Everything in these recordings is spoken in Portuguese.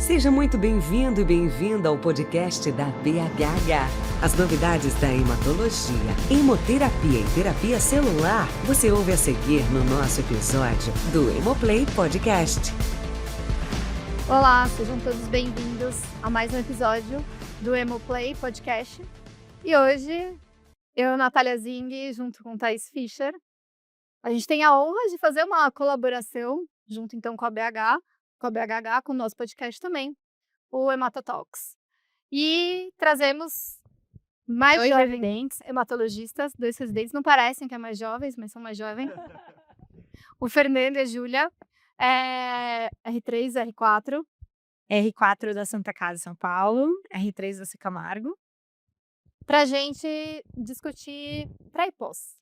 Seja muito bem-vindo e bem-vinda ao podcast da BHH. As novidades da hematologia, hemoterapia e terapia celular, você ouve a seguir no nosso episódio do Hemoplay Podcast. Olá, sejam todos bem-vindos a mais um episódio do Hemoplay Podcast. E hoje, eu, Natália Zing, junto com Thaís Fischer, a gente tem a honra de fazer uma colaboração, junto então com a BHH, com o nosso podcast também, o Hematotalks. E trazemos mais dois residentes, hematologistas, dois residentes, não parecem que é mais jovens, mas são mais jovens. O Fernando e a Júlia, R3, R4. R4 da Santa Casa São Paulo, R3 da Camargo. Pra gente discutir pré e pós.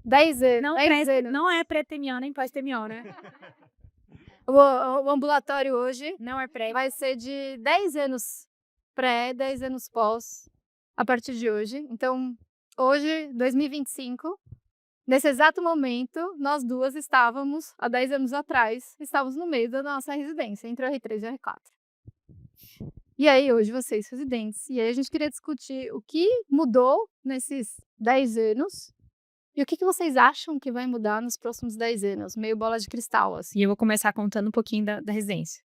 10 anos. Não é pré-TMO nem pós-TMO, né? O ambulatório hoje Não é pré. vai ser de 10 anos pré, 10 anos pós, a partir de hoje. Então, hoje, 2025, nesse exato momento, nós duas estávamos, há 10 anos atrás, estávamos no meio da nossa residência, entre o R3 e o R4. E aí, hoje, vocês residentes. E aí, a gente queria discutir o que mudou nesses 10 anos e o que vocês acham que vai mudar nos próximos 10 anos, meio bola de cristal, assim. E eu vou começar contando um pouquinho da residência.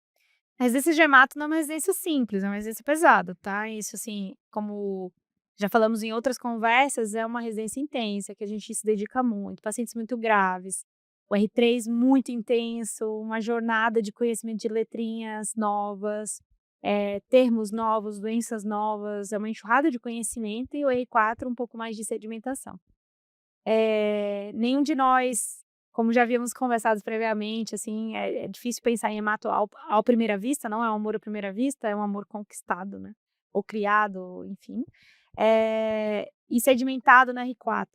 A residência de hemato não é uma residência simples, é uma residência pesada, tá? Isso, assim, como já falamos em outras conversas, é uma residência intensa, que a gente se dedica muito, pacientes muito graves, o R3 muito intenso, uma jornada de conhecimento de letrinhas novas, termos novos, doenças novas, é uma enxurrada de conhecimento, e o R4 um pouco mais de sedimentação. Nenhum de nós, como já havíamos conversado previamente, assim, é difícil pensar em hemato à primeira vista, não é um amor à primeira vista, é um amor conquistado, né? Ou criado, enfim. E sedimentado na R4.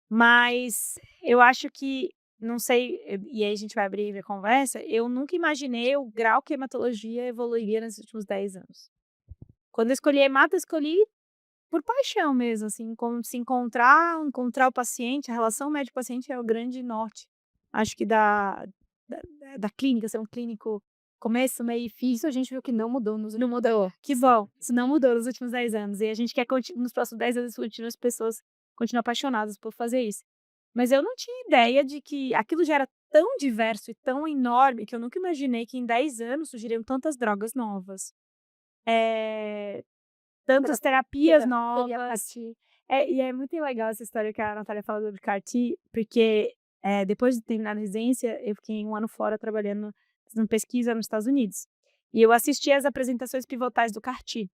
Mas eu acho que, não sei, e aí a gente vai abrir a conversa, eu nunca imaginei o grau que a hematologia evoluiria nesses últimos 10 anos. Quando eu escolhi hemato, eu escolhi por paixão mesmo, assim, como se encontrar o paciente, a relação médico-paciente é o grande norte. Acho que da clínica, ser um clínico começo, meio e fim. Isso a gente viu que não mudou nos Não mudou. Que bom. Isso não mudou nos últimos 10 anos. E a gente quer, nos próximos 10 anos, as pessoas continuam apaixonadas por fazer isso. Mas eu não tinha ideia de que aquilo já era tão diverso e tão enorme que eu nunca imaginei que em 10 anos surgiriam tantas drogas novas. Tantas terapias novas. E é muito legal essa história que a Natália fala sobre CAR-T, porque depois de terminar a residência, eu fiquei um ano fora trabalhando fazendo pesquisa nos Estados Unidos. E eu assisti às apresentações pivotais do CAR-T,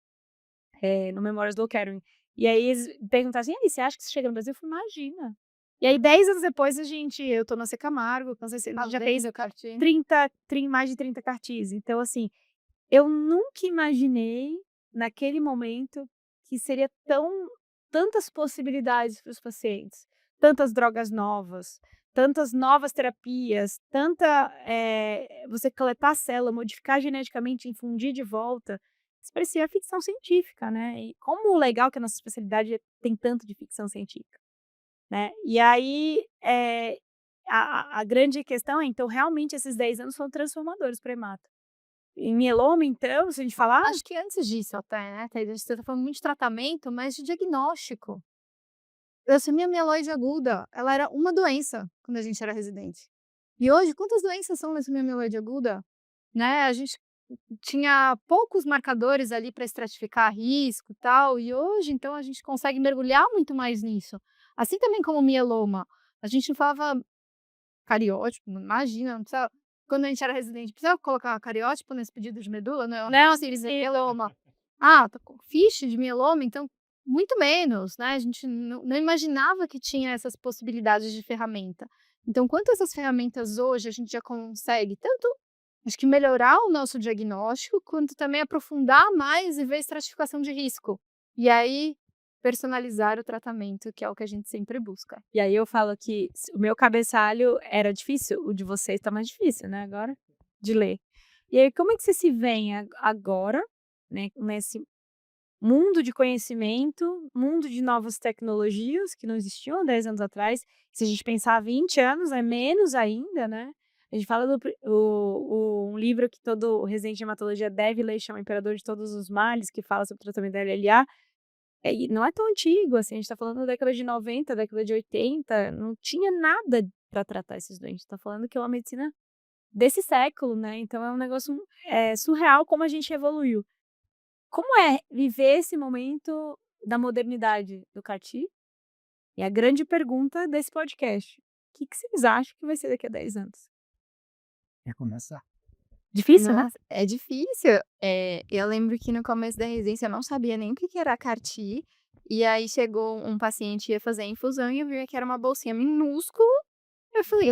no Memorial Sloan Kettering. E aí eles perguntaram assim, você acha que você chega no Brasil? Eu falei, imagina. E aí 10 anos depois, eu tô na Camargo, a gente já fez o CAR-T. mais de 30 CAR-Ts. Então, assim, eu nunca imaginei naquele momento que seria tantas possibilidades para os pacientes, tantas drogas novas, tantas novas terapias, você coletar a célula, modificar geneticamente, infundir de volta. Isso parecia ficção científica, né? E como legal que a nossa especialidade tem tanto de ficção científica, né? E aí, a grande questão é, então, realmente esses 10 anos foram transformadores para a hemato. Em mieloma, então, se a gente falar... Acho que antes disso até, né? A gente está falando muito de tratamento, mas de diagnóstico. Leucemia mieloide aguda, ela era uma doença quando a gente era residente. E hoje, quantas doenças são leucemia mieloide aguda? Né? A gente tinha poucos marcadores ali para estratificar risco e tal, e hoje, então, a gente consegue mergulhar muito mais nisso. Assim também como o mieloma. A gente falava cariótipo, imagina, não precisa... Quando a gente era residente, precisa colocar cariótipo nesse pedido de medula? Não, se dizer mieloma. Tá com fiche de mieloma, então muito menos, né? A gente não imaginava que tinha essas possibilidades de ferramenta. Então, quanto essas ferramentas hoje a gente já consegue tanto, acho que melhorar o nosso diagnóstico, quanto também aprofundar mais e ver estratificação de risco. E aí, personalizar o tratamento, que é o que a gente sempre busca. E aí eu falo que o meu cabeçalho era difícil, o de vocês tá mais difícil, né, agora, de ler. E aí, como é que você se vê agora, né, nesse mundo de conhecimento, mundo de novas tecnologias que não existiam há 10 anos atrás? Se a gente pensar há 20 anos, é menos ainda, né? A gente fala um livro que todo residente de hematologia deve ler, chama Imperador de Todos os Males, que fala sobre o tratamento da LLA. E não é tão antigo, assim, a gente tá falando da década de 90, década de 80, não tinha nada para tratar esses doentes. Tá falando que é uma medicina desse século, né? Então é um negócio surreal como a gente evoluiu. Como é viver esse momento da modernidade do CAR-T? E a grande pergunta desse podcast: o que vocês acham que vai ser daqui a 10 anos? Quer começar? Difícil, né? Nossa, é difícil. Eu lembro que no começo da residência eu não sabia nem o que que era CAR-T, e aí chegou um paciente ia fazer a infusão e eu vi que era uma bolsinha minúscula. Eu falei: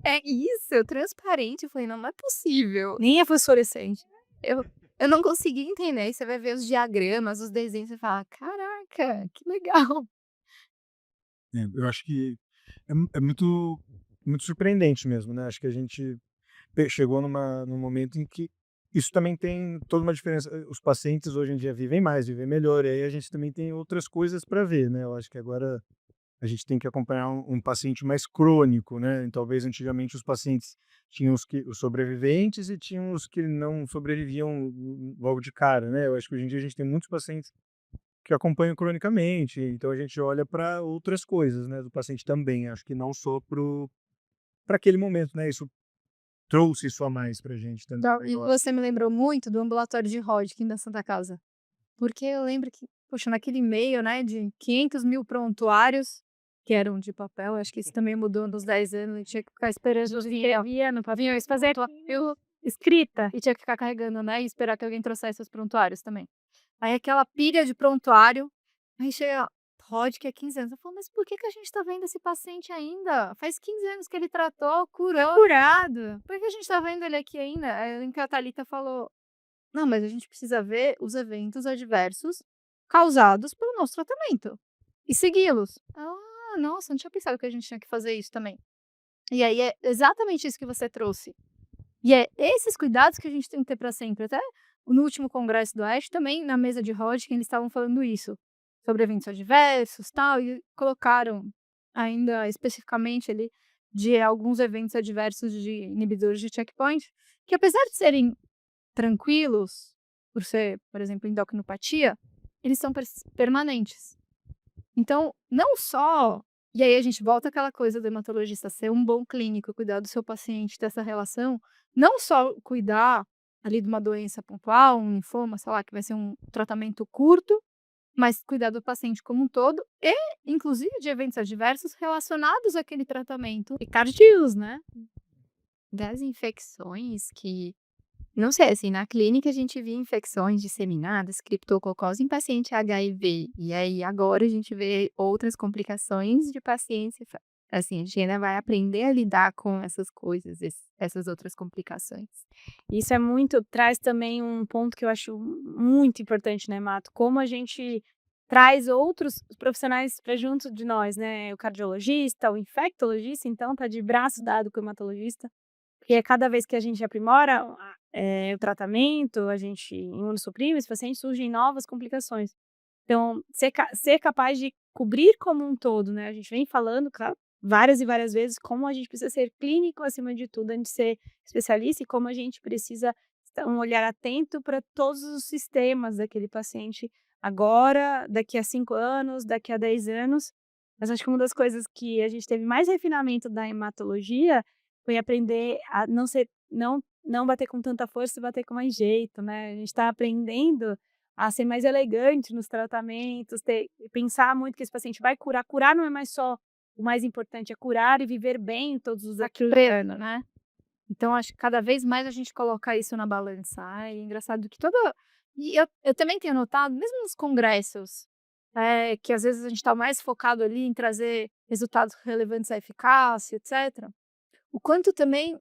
é isso, transparente". Eu falei: "Não, não é possível". Nem é fluorescente. Eu não conseguia entender. Aí você vai ver os diagramas, os desenhos, você fala: "Caraca, que legal". Eu acho que é muito, muito surpreendente mesmo, né? Acho que a gente chegou num momento em que isso também tem toda uma diferença. Os pacientes hoje em dia vivem mais, vivem melhor, e aí a gente também tem outras coisas para ver, né? Eu acho que agora a gente tem que acompanhar um paciente mais crônico, né? E talvez antigamente os pacientes tinham os sobreviventes e tinham os que não sobreviviam logo de cara, né? Eu acho que hoje em dia a gente tem muitos pacientes que acompanham cronicamente, então a gente olha para outras coisas, né, do paciente também, acho que não só para aquele momento, né, isso trouxe isso a mais pra gente também, Então, né, e eu acho. você me lembrou muito do ambulatório de Hodgkin da Santa Casa. Porque eu lembro que, poxa, naquele e-mail, né, de 500.000 prontuários, que eram de papel, acho que isso também mudou nos 10 anos, e tinha que ficar esperando via no pavinho, fazer eu Escrita. e tinha que ficar carregando, né, e esperar que alguém trouxesse os prontuários também. Aí aquela pilha de prontuário, aí chega Hodgkin há 15 anos. Eu falo: "Mas por que que a gente tá vendo esse paciente ainda? Faz 15 anos que ele tratou, curou, Curado. por que a gente tá vendo ele aqui ainda?". Aí eu lembro que a Thalita falou: "Não, mas a gente precisa ver os eventos adversos causados pelo nosso tratamento e segui-los". "Ah, nossa, não tinha pensado que a gente tinha que fazer isso também". E aí é exatamente isso que você trouxe. E é esses cuidados que a gente tem que ter para sempre. Até no último congresso do ASH, também na mesa de Hodgkin, eles estavam falando isso, sobre eventos adversos, tal, e colocaram ainda especificamente ali de alguns eventos adversos de inibidores de checkpoint, que apesar de serem tranquilos, por ser, por exemplo, endocrinopatia, eles são permanentes. Então, não só e aí a gente volta àquela coisa do hematologista ser um bom clínico, cuidar do seu paciente, ter essa relação, não só cuidar ali de uma doença pontual, um linfoma, sei lá, que vai ser um tratamento curto, mas cuidar do paciente como um todo e, inclusive, de eventos adversos relacionados àquele tratamento. E tardios, né? Das infecções que não sei, assim, na clínica a gente via infecções disseminadas, criptococose em paciente HIV, e aí agora a gente vê outras complicações de pacientes, assim, a gente ainda vai aprender a lidar com essas coisas, essas outras complicações. Isso traz também um ponto que eu acho muito importante, né, Mato? Como a gente traz outros profissionais para junto de nós, né? O cardiologista, o infectologista, então, tá de braço dado com o hematologista. Porque cada vez que a gente aprimora o tratamento, a gente imunossuprime esse paciente, surgem novas complicações. Então, ser capaz de cobrir como um todo, né? A gente vem falando várias e várias vezes como a gente precisa ser clínico acima de tudo, antes de ser especialista, e como a gente precisa ter um olhar atento para todos os sistemas daquele paciente agora, daqui a 5 anos, daqui a 10 anos. Mas acho que uma das coisas que a gente teve mais refinamento da hematologia foi aprender a não bater com tanta força e bater com mais jeito, né? A gente está aprendendo a ser mais elegante nos tratamentos, pensar muito que esse paciente vai curar. Curar não é mais só o mais importante, é curar e viver bem todos os outros Treino, né? Então, acho que cada vez mais a gente coloca isso na balança. Ai, é engraçado que e eu também tenho notado, mesmo nos congressos, que às vezes a gente está mais focado ali em trazer resultados relevantes à eficácia, etc. O quanto também,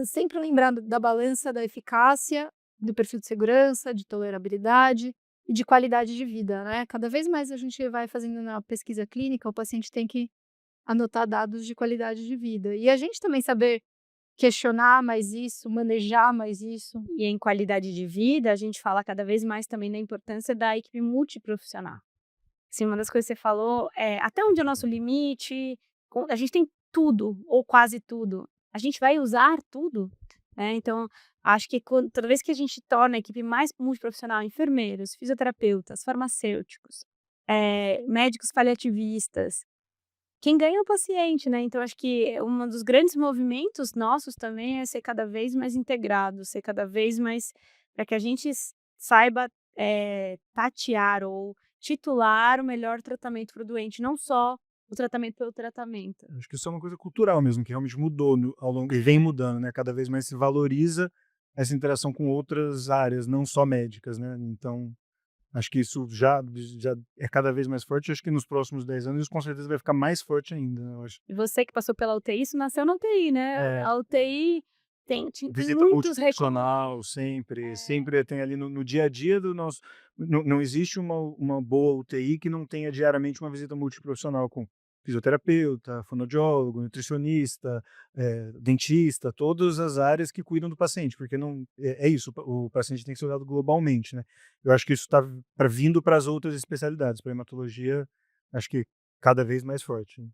sempre lembrando da balança da eficácia, do perfil de segurança, de tolerabilidade e de qualidade de vida, né? Cada vez mais a gente vai fazendo na pesquisa clínica, o paciente tem que anotar dados de qualidade de vida. E a gente também saber questionar mais isso, manejar mais isso. E em qualidade de vida, a gente fala cada vez mais também da importância da equipe multiprofissional. Assim, uma das coisas que você falou é até onde é o nosso limite. A gente tem tudo, ou quase tudo. a gente vai usar tudo, né? Então, acho que toda vez que a gente torna a equipe mais multiprofissional, enfermeiros, fisioterapeutas, farmacêuticos, médicos paliativistas, quem ganha é o paciente, né? Então, acho que um dos grandes movimentos nossos também é ser cada vez mais integrado, ser cada vez mais para que a gente saiba tatear ou titular o melhor tratamento para o doente, não só o tratamento pelo tratamento. Acho que isso é uma coisa cultural mesmo, que realmente mudou ao longo e vem mudando, né? Cada vez mais se valoriza essa interação com outras áreas, não só médicas, né? Então, acho que isso já é cada vez mais forte. Acho que nos próximos 10 anos isso com certeza vai ficar mais forte ainda, né, eu acho. E você que passou pela UTI, isso nasceu na UTI, né? É. A UTI tem Visita muitos recursos. multiprofissional, sempre tem ali no dia a dia do nosso. Não existe uma boa UTI que não tenha diariamente uma visita multiprofissional com fisioterapeuta, fonoaudiólogo, nutricionista, dentista, todas as áreas que cuidam do paciente, porque não é isso, o paciente tem que ser olhado globalmente, né? Eu acho que isso está vindo para as outras especialidades, para a hematologia, acho que cada vez mais forte, né?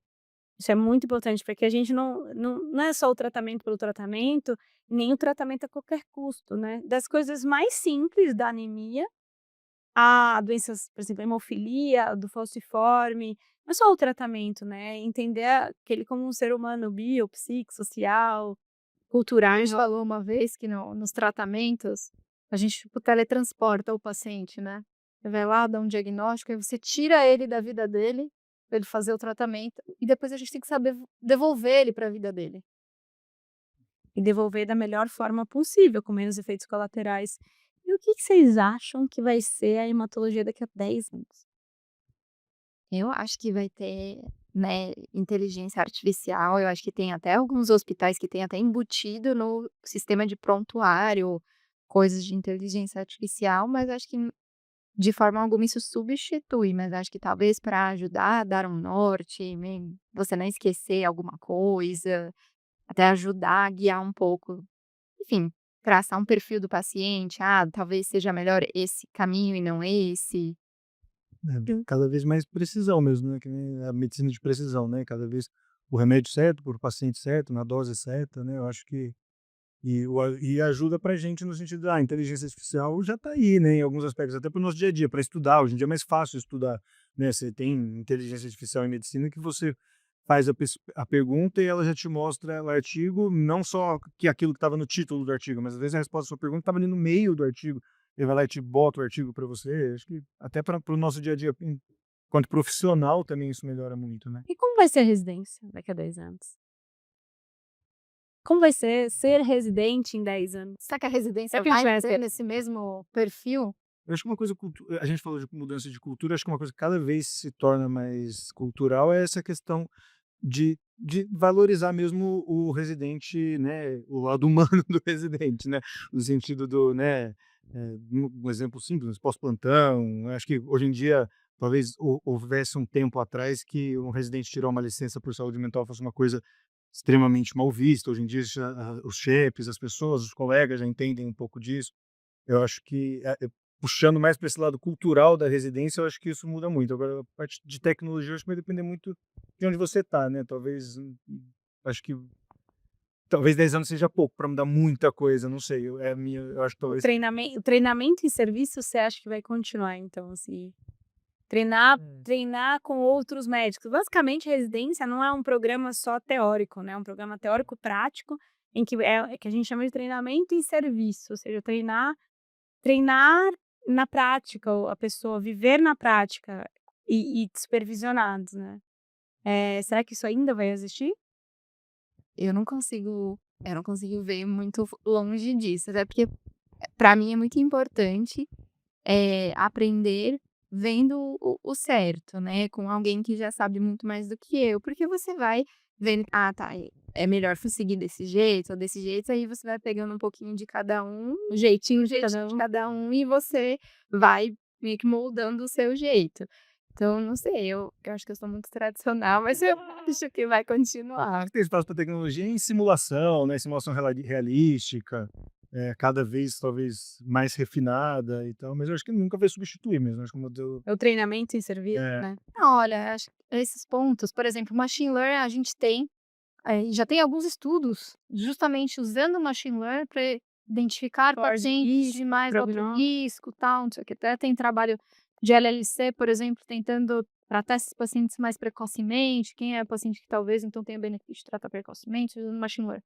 Isso é muito importante, porque a gente não é só o tratamento pelo tratamento, nem o tratamento a qualquer custo, né? Das coisas mais simples da anemia, a doenças, por exemplo, a hemofilia, do falciforme, não é só o tratamento, né? Entender aquele como um ser humano bio, psíquico, social, cultural. A gente falou uma vez que nos tratamentos, a gente tipo, teletransporta o paciente, né? Você vai lá, dá um diagnóstico, aí você tira ele da vida dele, para ele fazer o tratamento, e depois a gente tem que saber devolver ele para a vida dele. E devolver da melhor forma possível, com menos efeitos colaterais. E o que vocês acham que vai ser a hematologia daqui a 10 anos? Eu acho que vai ter, né, inteligência artificial. Eu acho que tem até alguns hospitais que tem até embutido no sistema de prontuário, coisas de inteligência artificial, mas acho que de forma alguma isso substitui, mas acho que talvez para ajudar a dar um norte, você não esquecer alguma coisa, até ajudar a guiar um pouco, enfim, traçar um perfil do paciente, talvez seja melhor esse caminho e não esse. Cada vez mais precisão mesmo, né, que nem a medicina de precisão, né, cada vez o remédio certo, para o paciente certo, na dose certa, né, eu acho que e ajuda pra gente no sentido da inteligência artificial já está aí, né, em alguns aspectos, até para o nosso dia a dia, para estudar, hoje em dia é mais fácil estudar, né, você tem inteligência artificial em medicina que você faz a pergunta e ela já te mostra o artigo, não só que aquilo que estava no título do artigo, mas às vezes a resposta à sua pergunta estava ali no meio do artigo, ele vai lá e te bota o artigo para você, acho que até para o nosso dia a dia, enquanto profissional também isso melhora muito, né. E como vai ser a residência daqui a 10 anos? Como vai ser residente em 10 anos? Será que a residência que a gente vai vai ter ter? nesse mesmo perfil? Eu acho que uma coisa a gente falou de mudança de cultura, acho que uma coisa que cada vez se torna mais cultural é essa questão de valorizar mesmo o residente, né, o lado humano do residente, né, no sentido do, né, um exemplo simples, pós-plantão, acho que hoje em dia talvez houvesse um tempo atrás que um residente tirar uma licença por saúde mental fosse uma coisa extremamente mal vista, hoje em dia os chefes, as pessoas, os colegas já entendem um pouco disso. Eu acho que, puxando mais para esse lado cultural da residência, eu acho que isso muda muito. Agora, a parte de tecnologia, eu acho que vai depender muito de onde você está, né? Talvez, acho que talvez 10 anos seja pouco para mudar muita coisa, não sei. Eu acho que O talvez. treinamento em serviço, você acha que vai continuar, então, assim? Treinar com outros médicos. Basicamente, residência não é um programa só teórico, né? É um programa teórico-prático, em que a gente chama de treinamento em serviço, ou seja, treinar na prática, ou a pessoa viver na prática e supervisionados, né? Será que isso ainda vai existir? Eu não consigo ver muito longe disso, até porque para mim é muito importante, aprender vendo o certo, né, com alguém que já sabe muito mais do que eu, porque você vai vendo, tá, é melhor seguir desse jeito ou desse jeito, aí você vai pegando um pouquinho de cada um, O jeitinho de jeitinho cada de um. cada um e você vai meio que moldando o seu jeito. Então, não sei, eu acho que eu sou muito tradicional, mas eu acho que vai continuar. Tem espaço para tecnologia em simulação, né? Simulação realística, cada vez talvez mais refinada e tal, mas eu acho que nunca vai substituir mesmo. Acho que o modelo. É o treinamento em serviço, É. né? Não, olha, acho que esses pontos, por exemplo, machine learning a gente tem E já tem alguns estudos justamente usando o machine learning para identificar For pacientes risco, de mais alto prognóstico. risco, tal, não sei o que. Até tem trabalho de LLC, por exemplo, tentando tratar esses pacientes mais precocemente. Quem é paciente que talvez então tenha benefício de tratar precocemente usando machine learning.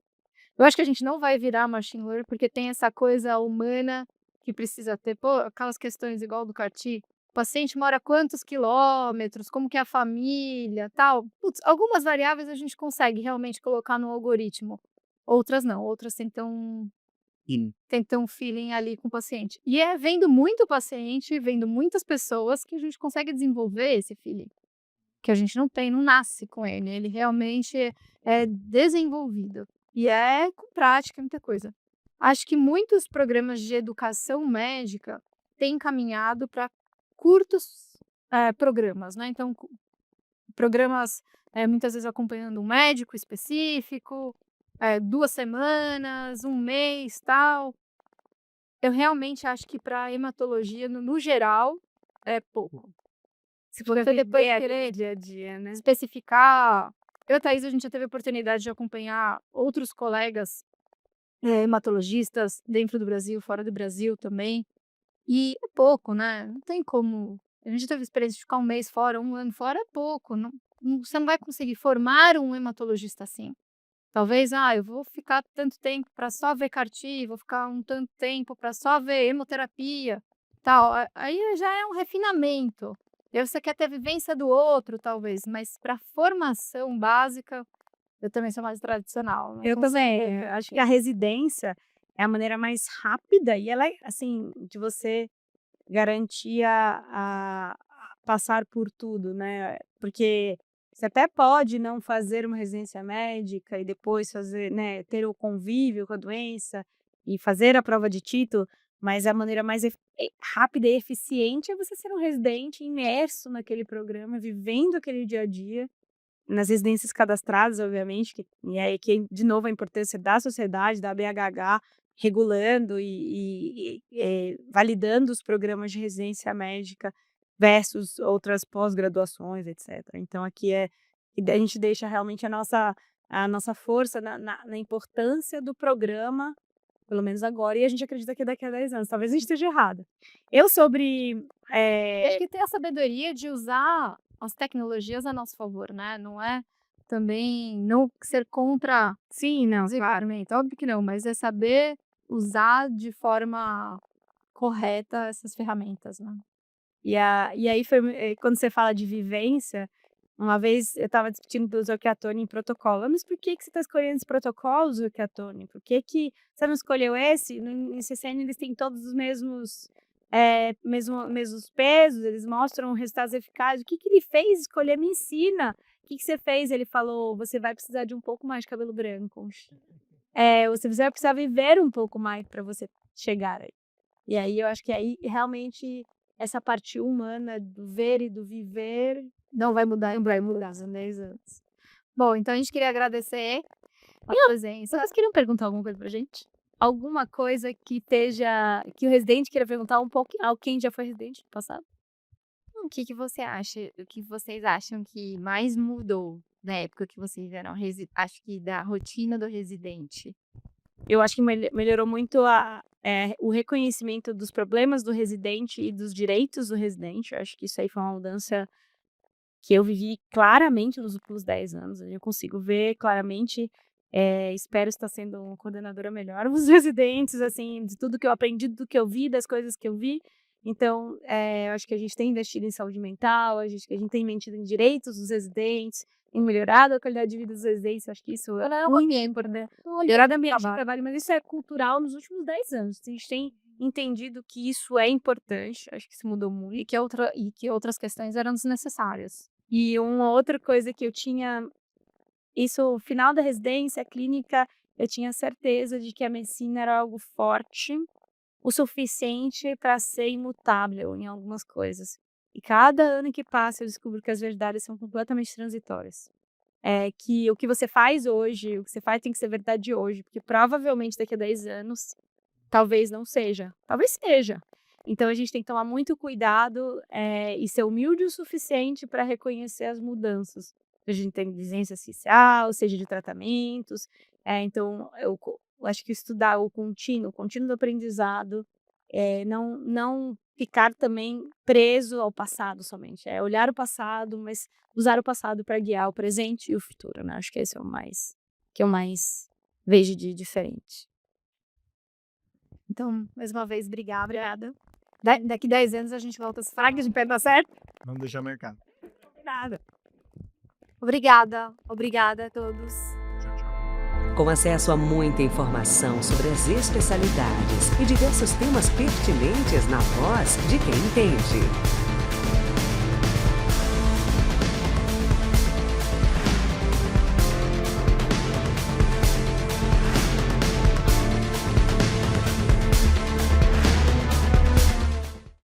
Eu acho que a gente não vai virar machine learning porque tem essa coisa humana que precisa ter. Pô, aquelas questões igual do CAR-T. O paciente mora a quantos quilômetros, como que é a família, tal. Putz, algumas variáveis a gente consegue realmente colocar no algoritmo. Outras não, outras tentam um feeling ali com o paciente. E é vendo muito paciente, vendo muitas pessoas que a gente consegue desenvolver esse feeling. Que a gente não tem, não nasce com ele. Ele realmente é desenvolvido. E é com prática, muita coisa. Acho que muitos programas de educação médica têm caminhado para curtos programas, né? Então, programas muitas vezes acompanhando um médico específico, 2 semanas, 1 mês, tal. Eu realmente acho que para hematologia, no geral, é pouco. Se você depois querer dia a dia, né? especificar. Eu e a Thaís, a gente já teve a oportunidade de acompanhar outros colegas hematologistas dentro do Brasil, fora do Brasil também. E é pouco, né? Não tem como. A gente teve experiência de ficar 1 mês fora, 1 ano fora, é pouco. Você não vai conseguir formar um hematologista assim. Talvez, eu vou ficar tanto tempo para só ver CAR-T, vou ficar um tanto tempo para só ver hemoterapia, tal. Aí já é um refinamento. E aí você quer ter a vivência do outro, talvez, mas para formação básica, eu também sou mais tradicional. Não Eu consigo também. ver. Acho que a residência é a maneira mais rápida e ela é, assim, de você garantir a passar por tudo, né? Porque você até pode não fazer uma residência médica e depois fazer, né, ter o convívio com a doença e fazer a prova de título, mas a maneira mais rápida e eficiente é você ser um residente imerso naquele programa, vivendo aquele dia a dia, nas residências cadastradas, obviamente, e aí que, de novo, a importância da sociedade, da BHH, regulando e validando os programas de residência médica versus outras pós-graduações, etc. Então, aqui a gente deixa realmente a nossa força na importância do programa, pelo menos agora, e a gente acredita que daqui a 10 anos, talvez a gente esteja errada. Eu sobre... Acho que ter a sabedoria de usar as tecnologias a nosso favor, né? Não é também não ser contra Sim, não, claro. desenvolvimento, óbvio que não, mas é saber usar de forma correta essas ferramentas, né? E aí foi quando você fala de vivência, uma vez eu estava discutindo do Zocchiatoni em protocolo. Mas por que você está escolhendo esse protocolo, Zocchiatoni? Por que você não escolheu esse? Em CCN eles têm todos os mesmos pesos, eles mostram resultados eficazes. O que ele fez escolher? Me ensina. O que você fez? Ele falou, você vai precisar de um pouco mais de cabelo branco. Você vai precisar viver um pouco mais para você chegar aí. E aí eu acho que aí realmente essa parte humana do ver e do viver Não vai mudar em 10 anos. Bom, então a gente queria agradecer a presença. Vocês queriam perguntar alguma coisa pra gente? Alguma coisa que o residente queira perguntar um pouco a quem já foi residente no passado? O que você acha, o que vocês acham que mais mudou da época que vocês eram acho que da rotina do residente? Eu acho que melhorou muito o reconhecimento dos problemas do residente e dos direitos do residente. Eu acho que isso aí foi uma mudança que eu vivi claramente nos últimos 10 anos. Eu consigo ver claramente, espero estar sendo uma coordenadora melhor dos residentes, assim, de tudo que eu aprendi, do que eu vi, das coisas que eu vi. Então, eu acho que a gente tem investido em saúde mental, a gente tem investido em direitos dos residentes, em melhorado a qualidade de vida dos residentes. Acho que isso é muito importante. Melhorado o ambiente de trabalho, mas isso é cultural nos últimos 10 anos. A gente tem entendido que isso é importante, acho que isso mudou muito. E que outras questões eram desnecessárias. E uma outra coisa que eu tinha, isso, final da residência, clínica, eu tinha certeza de que a medicina era algo forte, o suficiente para ser imutável em algumas coisas. E cada ano que passa eu descubro que as verdades são completamente transitórias. Que o que você faz hoje, o que você faz tem que ser verdade hoje, porque provavelmente daqui a 10 anos, talvez não seja. Talvez seja. Então a gente tem que tomar muito cuidado e ser humilde o suficiente para reconhecer as mudanças. seja de inteligência artificial, seja de tratamentos. Então, eu acho que estudar o contínuo do aprendizado, não ficar também preso ao passado somente. É olhar o passado, mas usar o passado para guiar o presente e o futuro, né? Acho que esse é que eu mais vejo de diferente. Então, mais uma vez, obrigada. Daqui 10 anos a gente volta a se falar que a gente vai dar certo? Vamos deixar marcado. Nada. Obrigada a todos. Tchau, tchau. Com acesso a muita informação sobre as especialidades e diversos temas pertinentes na voz de quem entende.